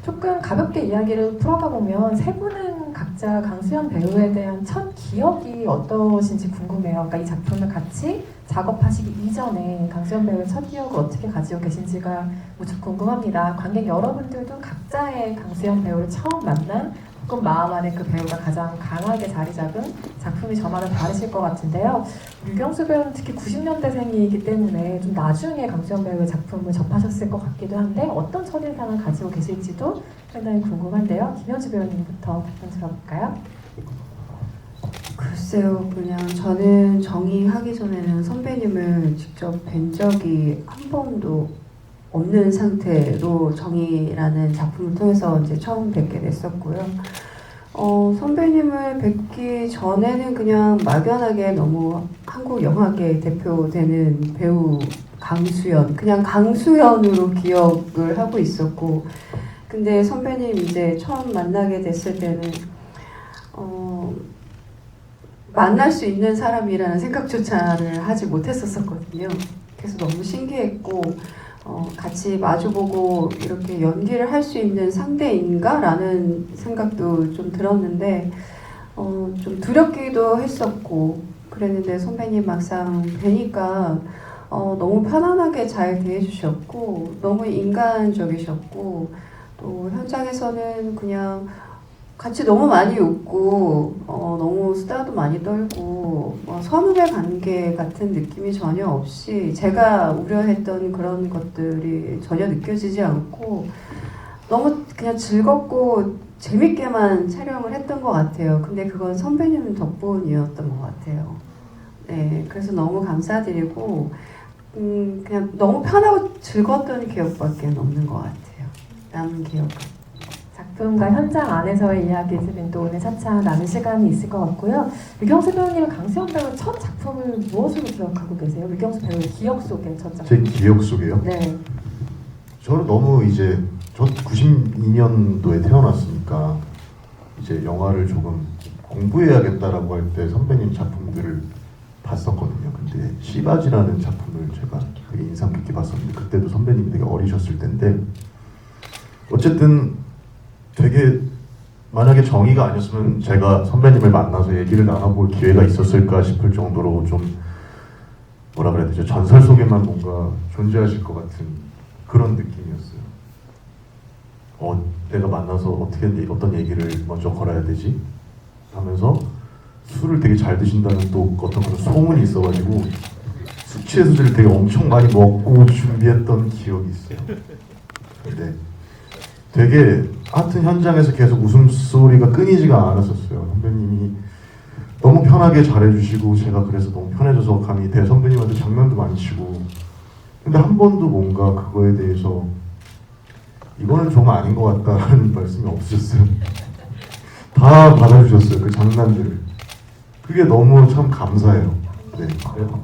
조금 가볍게 이야기를 풀어가 보면 세 분은 각자 강수연 배우에 대한 첫 기억이 어떠신지 궁금해요. 그러니까 이 작품을 같이 작업하시기 이전에 강수연 배우의 첫 기억을 어떻게 가지고 계신지가 무척 궁금합니다. 관객 여러분들도 각자의 강수연 배우를 처음 만난 혹은 마음 안에 그 배우가 가장 강하게 자리 잡은 작품이 저마다 다르실 것 같은데요. 유경수 배우는 특히 90년대생이기 때문에 좀 나중에 강수연 배우의 작품을 접하셨을 것 같기도 한데 어떤 첫인상을 가지고 계실지도 상당히 궁금한데요. 김현주 배우님부터 답변 들어볼까요? 글쎄요, 그냥 저는 정의하기 전에는 선배님을 직접 뵌 적이 한 번도 없는 상태로 정의라는 작품을 통해서 이제 처음 뵙게 됐었고요. 선배님을 뵙기 전에는 그냥 막연하게 너무 한국 영화계 대표되는 배우 강수연, 그냥 강수연으로 기억을 하고 있었고, 근데 선배님 이제 처음 만나게 됐을 때는 만날 수 있는 사람이라는 생각조차를 하지 못했었거든요. 그래서 너무 신기했고 같이 마주보고 이렇게 연기를 할 수 있는 상대인가? 라는 생각도 좀 들었는데 좀 두렵기도 했었고 그랬는데 선배님 막상 뵈니까 너무 편안하게 잘 대해주셨고 너무 인간적이셨고 또 현장에서는 그냥 같이 너무 많이 웃고 너무 수다도 많이 떨고 선후배 관계 같은 느낌이 전혀 없이 제가 우려했던 그런 것들이 전혀 느껴지지 않고 너무 그냥 즐겁고 재밌게만 촬영을 했던 것 같아요. 근데 그건 선배님 덕분이었던 것 같아요. 네, 그래서 너무 감사드리고 그냥 너무 편하고 즐거웠던 기억밖에 없는 것 같아요. 남은 기억은. 작품과 현장 안에서의 이야기들은 또 오늘 차차 나눌 시간이 있을 것 같고요. 유경수 배우님은 강수연 배우의 첫 작품을 무엇으로 기억하고 계세요? 유경수 배우의 기억 속의 첫 작품. 제 기억 속에요? 네. 저는 너무 이제 저 92년도에 태어났으니까 이제 영화를 조금 공부해야겠다라고 할 때 선배님 작품들을 봤었거든요. 근데 씨바지라는 작품을 제가 되게 인상 깊게 봤었는데 그때도 선배님이 되게 어리셨을 텐데 어쨌든 되게 만약에 정의가 아니었으면 제가 선배님을 만나서 얘기를 나눠볼 기회가 있었을까 싶을 정도로 좀 뭐라 그래야 되죠? 전설 속에만 뭔가 존재하실 것 같은 그런 느낌이었어요. 내가 만나서 어떤 얘기를 먼저 걸어야 되지? 하면서 술을 되게 잘 드신다는 또 어떤 그런 소문이 있어가지고 숙취해소제를 되게 엄청 많이 먹고 준비했던 기억이 있어요. 근데 되게 하여튼 현장에서 계속 웃음소리가 끊이지가 않았었어요. 선배님이 너무 편하게 잘해주시고 제가 그래서 너무 편해져서 감히 대선배님한테 장난도 많이 치고 근데 한 번도 뭔가 그거에 대해서 이거는 좀 아닌 것 같다는 말씀이 없으셨어요. 다 받아주셨어요. 그 장난들을. 그게 너무 참 감사해요. 네.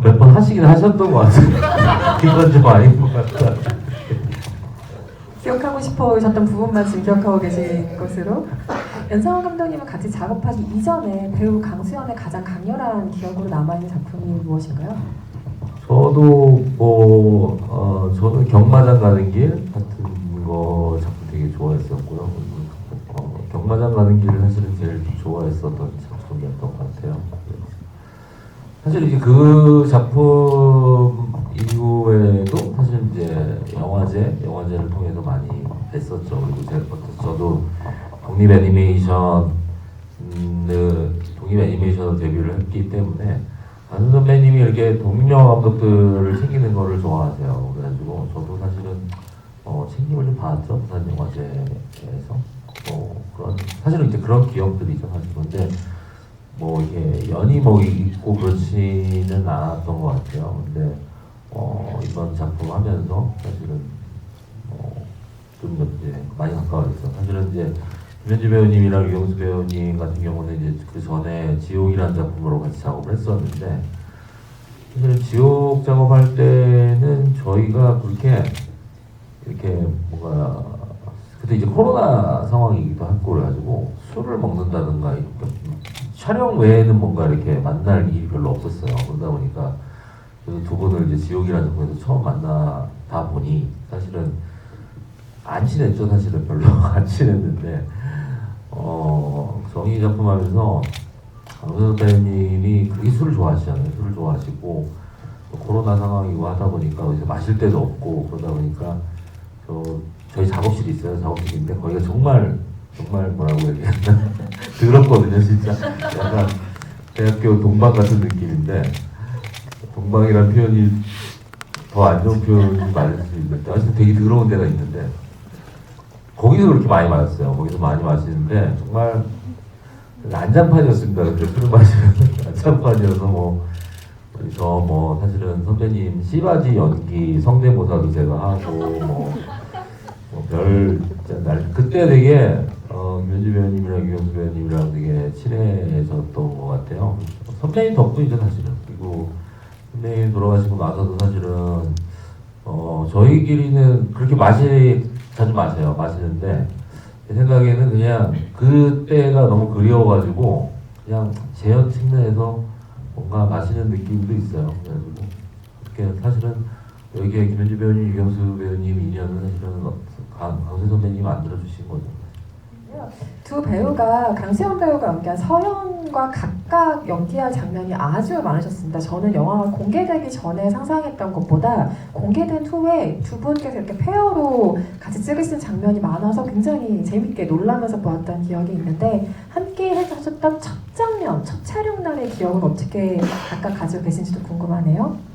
몇 번 하시긴 하셨던 것 같아요. 이건 좀 아닌 것 같다. 기억하고 싶으셨던 부분만 지금 기억하고 계신 것으로. 연상원 감독님은 같이 작업하기 이전에 배우 강수연의 가장 강렬한 기억으로 남아있는 작품이 무엇인가요? 저도 저는 경마장 가는 길 같은 거 작품 되게 좋아했었고요. 경마장 가는 길을 사실은 제일 좋아했었던 작품이었던 것 같아요. 사실 이제 그 작품 이후에도 사실 이제 영화제를 통해서 많이 했었죠. 그리고 저도 독립 애니메이션을 데뷔를 했기 때문에 안훈 선배님이 이렇게 독립영화 감독들을 챙기는 거를 좋아하세요. 그래가지고 저도 사실은 챙김을 좀 받았죠. 부산 영화제에서 사실은 이제 그런 기억들이죠. 사실 근데 이게 연이 있고 그렇지는 않았던 것 같아요. 근데 이번 작품 하면서 사실은 좀 이제 많이 가까워졌어요. 사실은 이제 김현주 배우님이랑 유경수 배우님 같은 경우는 이제 그 전에 지옥이라는 작품으로 같이 작업을 했었는데 사실은 지옥 작업할 때는 저희가 그렇게 이렇게 뭔가 그때 이제 코로나 상황이기도 했고 그래가지고 술을 먹는다든가 이렇게 촬영 외에는 뭔가 이렇게 만날 일이 별로 없었어요. 그러다 보니까 그래서 두 분을 이제 지옥이라는 작품에서 처음 만나다 보니 사실은 안 친했죠. 사실은 별로 안 친했는데 정의 작품 하면서 강소연 배우님이 그렇게 술을 좋아하시잖아요. 술을 좋아하시고 또 코로나 상황이고 하다 보니까 어디서 마실 데도 없고 그러다 보니까 저희 작업실이 있어요. 작업실인데 거기가 정말 뭐라고 얘기했나 더럽거든요. 진짜 약간 대학교 동방 같은 느낌인데 동방이라는 표현이 더 안 좋은 표현이 맞을 수 있는데 하여튼 되게 더러운 데가 있는데 거기서 그렇게 많이 마셨어요. 거기서 많이 마시는데 정말 난장판이었습니다. 근데 술을 마시면 난장판이어서 사실은 선배님 씨바지 연기 성대모사도 제가 하고 그때 되게 김현지 배우님이랑 유경수 배우님이랑 되게 친해졌던 것 같아요. 선배님 덕분이죠 사실은. 그리고 선배님 돌아가시고 나서도 사실은 저희끼리는 그렇게 자주 마셔요. 마시는데 제 생각에는 그냥 그때가 너무 그리워가지고 그냥 재현 측면에서 뭔가 마시는 느낌도 있어요. 그래가지고 그렇게 사실은 여기에 김현지 배우님, 유경수 배우님 인연은 사실은 강세 선배님이 만들어주신 거죠. 두 배우가 강수영 배우가 연기한 서현과 각각 연기할 장면이 아주 많으셨습니다. 저는 영화가 공개되기 전에 상상했던 것보다 공개된 후에 두 분께서 이렇게 페어로 같이 찍으신 장면이 많아서 굉장히 재밌게 놀라면서 보았던 기억이 있는데 함께 하셨던 첫 장면, 첫 촬영 날의 기억은 어떻게 각각 가지고 계신지도 궁금하네요.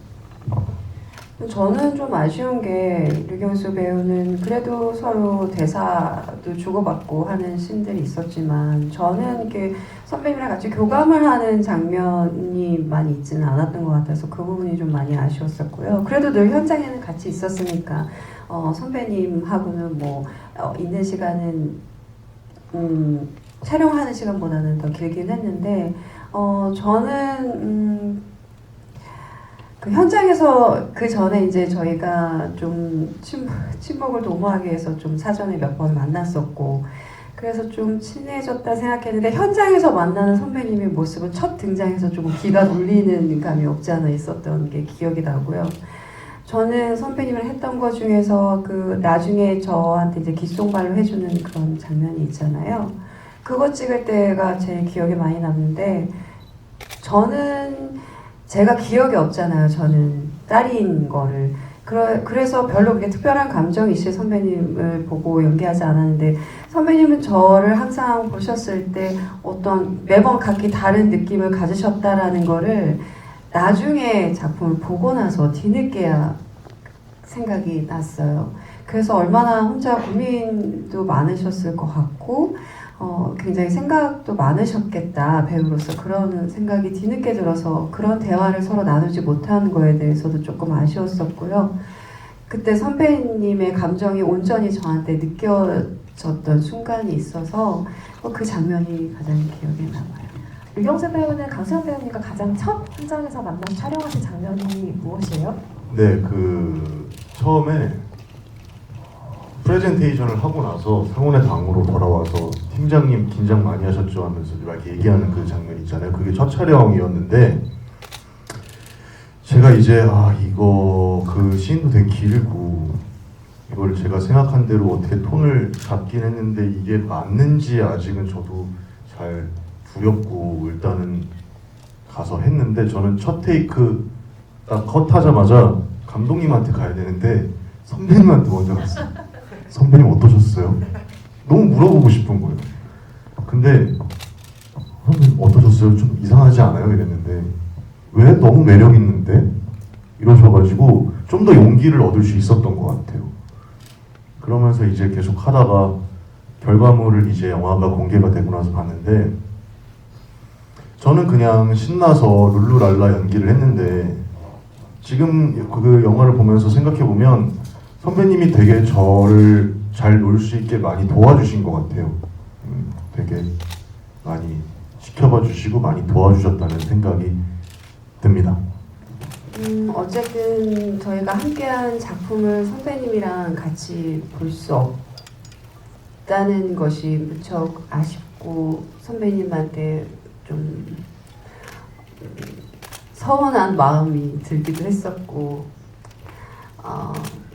저는 좀 아쉬운 게 류경수 배우는 그래도 서로 대사도 주고받고 하는 씬들이 있었지만 저는 이렇게 선배님이랑 같이 교감을 하는 장면이 많이 있지는 않았던 것 같아서 그 부분이 좀 많이 아쉬웠었고요. 그래도 늘 현장에는 같이 있었으니까 선배님하고는 있는 시간은 촬영하는 시간보다는 더 길긴 했는데 저는 그 현장에서 그 전에 이제 저희가 좀 친목을 도모하기 위해서 좀 사전에 몇 번 만났었고 그래서 좀 친해졌다 생각했는데 현장에서 만나는 선배님의 모습은 첫 등장에서 조금 기가 눌리는 감이 없지 않아 있었던 게 기억이 나고요. 저는 선배님을 했던 것 중에서 그 나중에 저한테 이제 귓속말로 해주는 그런 장면이 있잖아요. 그거 찍을 때가 제일 기억에 많이 남는데 저는 제가 기억이 없잖아요. 저는 딸인 거를. 그래서 별로 그렇게 특별한 감정이 있을 선배님을 보고 연기하지 않았는데 선배님은 저를 항상 보셨을 때 매번 각기 다른 느낌을 가지셨다라는 거를 나중에 작품을 보고 나서 뒤늦게야 생각이 났어요. 그래서 얼마나 혼자 고민도 많으셨을 것 같고 굉장히 생각도 많으셨겠다 배우로서 그런 생각이 뒤늦게 들어서 그런 대화를 서로 나누지 못한 거에 대해서도 조금 아쉬웠었고요. 그때 선배님의 감정이 온전히 저한테 느껴졌던 순간이 있어서 그 장면이 가장 기억에 남아요. 유경수 배우는 강수영 배우님과 가장 첫 현장에서 만나서 촬영하신 장면이 무엇이에요? 네, 처음에 프레젠테이션을 하고 나서 상훈의 방으로 돌아와서 팀장님 긴장 많이 하셨죠 하면서 막 얘기하는 그 장면 있잖아요. 그게 첫 촬영이었는데 제가 이제 그 씬도 되게 길고 이걸 제가 생각한 대로 어떻게 톤을 잡긴 했는데 이게 맞는지 아직은 저도 잘 두렵고 일단은 가서 했는데 저는 첫 테이크 딱 컷하자마자 감독님한테 가야 되는데 선배님한테 먼저 갔어요. 선배님 어떠셨어요? 너무 물어보고 싶은 거예요. 근데 선배님 어떠셨어요? 좀 이상하지 않아요? 이랬는데 왜 너무 매력 있는데? 이러셔가지고 좀 더 용기를 얻을 수 있었던 것 같아요. 그러면서 이제 계속 하다가 결과물을 이제 영화가 공개가 되고 나서 봤는데 저는 그냥 신나서 룰루랄라 연기를 했는데 지금 그 영화를 보면서 생각해보면 선배님이 되게 저를 잘 놀 수 있게 많이 도와주신 것 같아요. 되게 많이 지켜봐 주시고 많이 도와주셨다는 생각이 듭니다. 어쨌든 저희가 함께한 작품을 선배님이랑 같이 볼 수 없다는 것이 무척 아쉽고 선배님한테 좀 서운한 마음이 들기도 했었고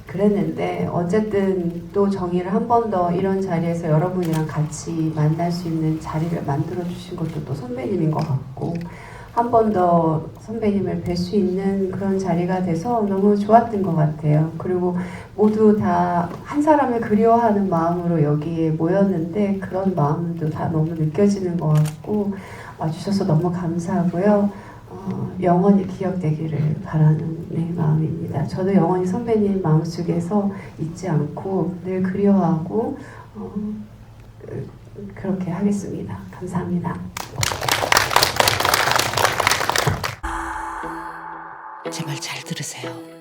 그랬는데 어쨌든 또 정의를 한 번 더 이런 자리에서 여러분이랑 같이 만날 수 있는 자리를 만들어 주신 것도 또 선배님인 것 같고 한 번 더 선배님을 뵐 수 있는 그런 자리가 돼서 너무 좋았던 것 같아요. 그리고 모두 다 한 사람을 그리워하는 마음으로 여기에 모였는데 그런 마음도 다 너무 느껴지는 것 같고 와주셔서 너무 감사하고요. 영원히 기억되기를 바라는 마음입니다. 저도 영원히 선배님 마음속에서 잊지 않고 늘 그리워하고 그렇게 하겠습니다. 감사합니다. 제 말 잘 들으세요.